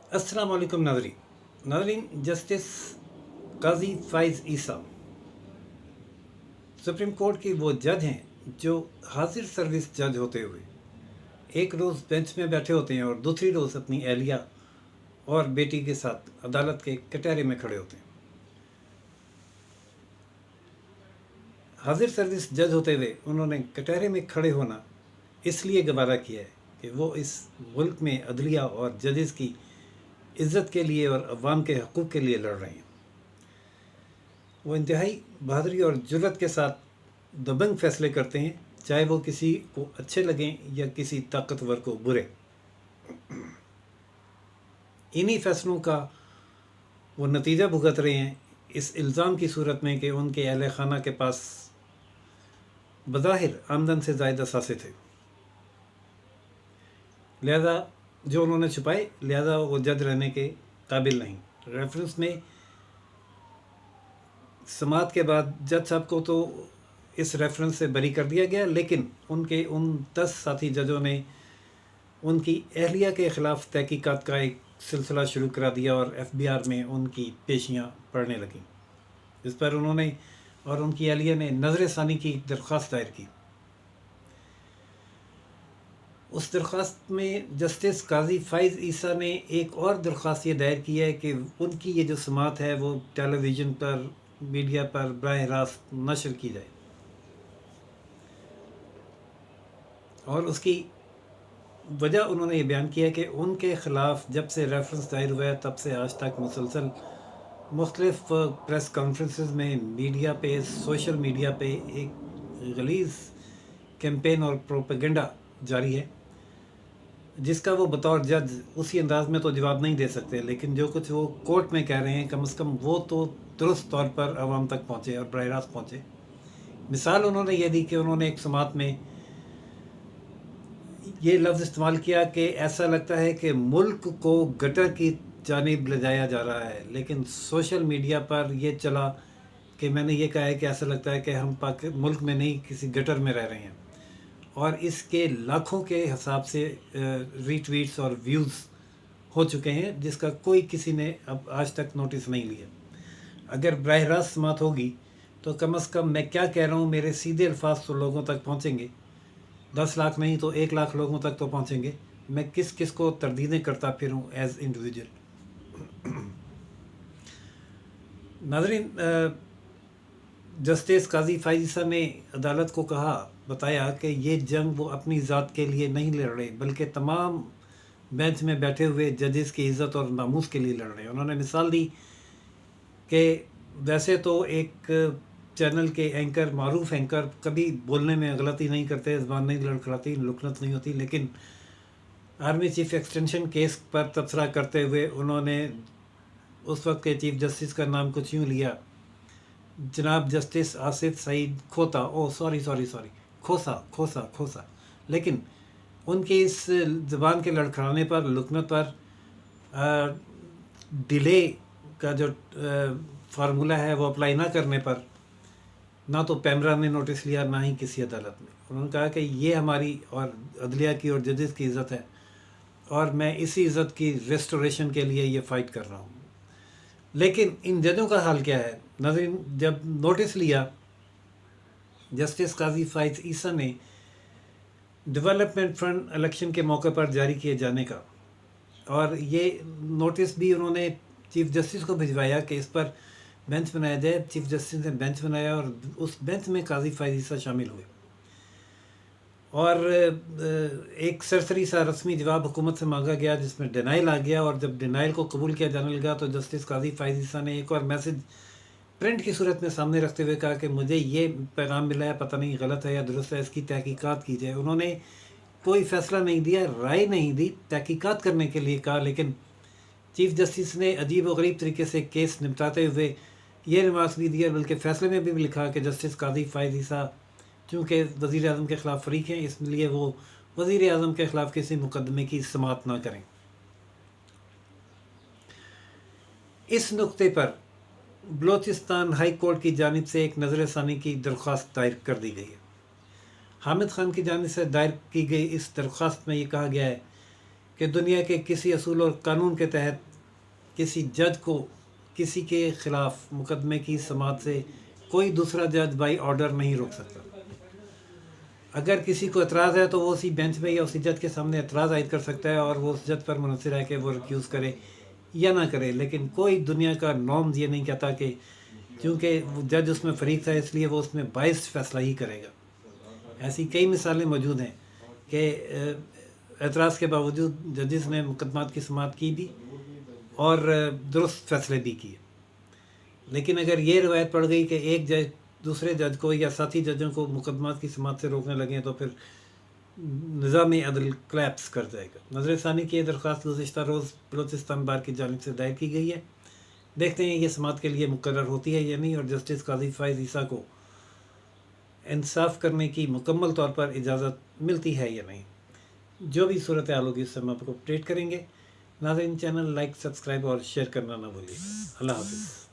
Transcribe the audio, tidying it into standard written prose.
अस्सलाम वालेकुम नाज़रीन, जस्टिस काजी फ़ाइज़ ईसा सुप्रीम कोर्ट के वो जज हैं जो हाजिर सर्विस जज होते हुए एक रोज़ बेंच में बैठे होते हैं और दूसरी रोज़ अपनी अहलिया और बेटी के साथ अदालत के कटहरे में खड़े होते हैं। हाजिर सर्विस जज होते हुए उन्होंने कटहरे में खड़े होना इसलिए गवारा किया है कि वो इस मुल्क में अदलिया और जजेस की इज़्ज़त के लिए और अवाम के हकूक़ के लिए लड़ रहे हैं। वो इंतहाई बहादुरी और जुर्रत के साथ दबंग फैसले करते हैं, चाहे वो किसी को अच्छे लगें या किसी ताकतवर को बुरे। इन्हीं फैसलों का वो नतीजा भुगत रहे हैं इस इल्ज़ाम की सूरत में कि उनके अहल खाना के पास बज़ाहिर आमदन से ज़ायद असासे थे, लिहाजा जो उन्होंने छुपाए, लिहाजा वो जज रहने के काबिल नहीं। रेफरेंस में समात के बाद जज साहब को तो इस रेफरेंस से बरी कर दिया गया, लेकिन उनके उन 10 साथी जजों ने उनकी अहलिया के ख़िलाफ़ तहकीकात का एक सिलसिला शुरू करा दिया और FBI में उनकी पेशियाँ पढ़ने लगीं। इस पर उन्होंने और उनकी अहलिया ने नज़र सानी की दरख्वास्त दायर की। उस दरख्वास्त में जस्टिस काजी फ़ाइज़ ईसा ने एक और दरख्वास्त ये दायर की है कि उनकी ये जो समात है वो टेलीविज़न पर, मीडिया पर बराह रास्त नशर की जाए। और उसकी वजह उन्होंने ये बयान किया कि उनके ख़िलाफ़ जब से रेफरेंस दायर हुआ है तब से आज तक मुसलसल मुख्तलिफ़ प्रेस कॉन्फ्रेंसेस में, मीडिया पे, सोशल मीडिया पे एक गलीज़ कैंपेन और प्रोपेगेंडा जारी है, जिसका वो बतौर जज उसी अंदाज में तो जवाब नहीं दे सकते, लेकिन जो कुछ वो कोर्ट में कह रहे हैं कम से कम वो तो दुरुस्त तौर पर आवाम तक पहुँचे और बराह रास्त पहुँचे। मिसाल उन्होंने ये दी कि उन्होंने एक समात में ये लफ्ज़ इस्तेमाल किया कि ऐसा लगता है कि मुल्क को गटर की जानिब ले जाया जा रहा है, लेकिन सोशल मीडिया पर ये चला कि मैंने ये कहा है कि ऐसा लगता है कि हम मुल्क में नहीं किसी गटर में रह रहे हैं, और इसके लाखों के हिसाब से रीट्वीट्स और व्यूज़ हो चुके हैं, जिसका कोई किसी ने अब आज तक नोटिस नहीं लिया। अगर बराह रास्त समात होगी तो कम से कम मैं क्या कह रहा हूँ मेरे सीधे अल्फाज तो लोगों तक पहुँचेंगे, 10 लाख नहीं तो 1 लाख लोगों तक तो पहुँचेंगे। मैं किस किस को तरदीदें करता फिरूँ एज इंडिविजुअल। नाज़रीन, जस्टिस काजी फ़ाइज़ ईसा ने अदालत को बताया कि ये जंग वो अपनी ज़ात के लिए नहीं लड़ रहे, बल्कि तमाम बेंच में बैठे हुए जजेस की इज़्ज़त और नामूस के लिए लड़ रहे हैं। उन्होंने मिसाल दी कि वैसे तो एक चैनल के एंकर, मारूफ एंकर, कभी बोलने में गलती नहीं करते, ज़बान नहीं लड़खड़ाती, लुकनत नहीं होती, लेकिन आर्मी चीफ एक्सटेंशन केस पर तबसरा करते हुए उन्होंने उस वक्त के चीफ जस्टिस का नाम कुछ यूँ लिया, जनाब जस्टिस आसिफ सईद खोता, खोसा, लेकिन उनकी इस ज़बान के लड़खड़ाने पर, लुकनत पर, डिले का जो फार्मूला है वो अप्लाई ना करने पर ना तो पैमरा ने नोटिस लिया, ना ही किसी अदालत ने। उन्होंने कहा कि ये हमारी और अदलिया की और जजेस की इज़्ज़त है और मैं इसी इज़्ज़त की रेस्टोरेशन के लिए ये फ़ाइट कर रहा हूँ। लेकिन इन जजों का हाल क्या है नाज़रीन? जब नोटिस लिया जस्टिस काजी फ़ाइज़ ईसा ने डेवलपमेंट फंड इलेक्शन के मौके पर जारी किए जाने का, और ये नोटिस भी उन्होंने चीफ जस्टिस को भिजवाया कि इस पर बेंच बनाया जाए। चीफ जस्टिस ने बेंच बनाया और उस बेंच में काजी फ़ाइज़ ईसा शामिल हुए और एक सरसरी सा रस्मी जवाब हुकूमत से मांगा गया जिसमें डिनाइल आ गया, और जब डिनाइल को कबूल किया जाने लगा तो जस्टिस काजी फ़ाइज़ ईसा ने एक और मैसेज प्रिंट की सूरत में सामने रखते हुए कहा कि मुझे ये पैगाम मिला है, पता नहीं गलत है या दुरुस्त है, इसकी तहकीकात की जाए। उन्होंने कोई फ़ैसला नहीं दिया, राय नहीं दी, तहकीकात करने के लिए कहा, लेकिन चीफ जस्टिस ने अजीब व गरीब तरीके से केस निपटाते हुए ये रिमार्क्स भी दिया, बल्कि फ़ैसले में भी लिखा कि जस्टिस काजी फ़ाइज़ ईसा चूँकि वज़ीर आज़म के ख़िलाफ़ फ़रीक हैं, इसलिए वो वज़ीर आज़म के ख़िलाफ़ किसी मुकदमे की समात ना करें। इस नुक्ते पर बलोचिस्तान हाई कोर्ट की जानिब से एक नज़र सानी की दरख्वास्त दायर कर दी गई है। हामिद खान की जानिब से दायर की गई इस दरख्वास्त में ये कहा गया है کہ دنیا کے کسی اصول اور قانون کے تحت کسی جج کو کسی کے خلاف مقدمے کی سماعت سے کوئی دوسرا جج بائی آرڈر نہیں روک سکتا۔ اگر کسی کو اعتراض ہے تو وہ اسی بینچ میں یا اسی جج کے سامنے اعتراض عائد کر سکتا ہے اور وہ اس جج پر منحصر ہے کہ وہ ریکیوز کرے یا نہ کرے، لیکن کوئی دنیا کا نارمز یہ نہیں کہتا کہ چونکہ وہ جج اس میں فریق ہے اس لیے وہ اس میں باعث فیصلہ ہی کرے گا۔ ایسی کئی مثالیں موجود ہیں کہ اعتراض کے باوجود ججز نے مقدمات کی سماعت کی بھی اور درست فیصلے بھی کیے، لیکن اگر یہ روایت پڑ گئی کہ ایک جج دوسرے جج کو یا ساتھی ججوں کو مقدمات کی سماعت سے روکنے لگیں تو پھر نظام عدل کلیپس کر جائے گا۔ نظر ثانی کی یہ درخواست گزشتہ روز بلوچستان بار کی جانب سے دائر کی گئی ہے۔ دیکھتے ہیں یہ سماعت کے لیے مقرر ہوتی ہے یا نہیں، اور جسٹس قاضی فائز عیسیٰ کو انصاف کرنے کی مکمل طور پر اجازت ملتی ہے یا نہیں۔ جو بھی صورتحال ہوگی اس سے ہم آپ کو اپڈیٹ کریں گے۔ ناظرین، چینل لائک، سبسکرائب اور شیئر کرنا نہ بھولیے۔ اللہ حافظ۔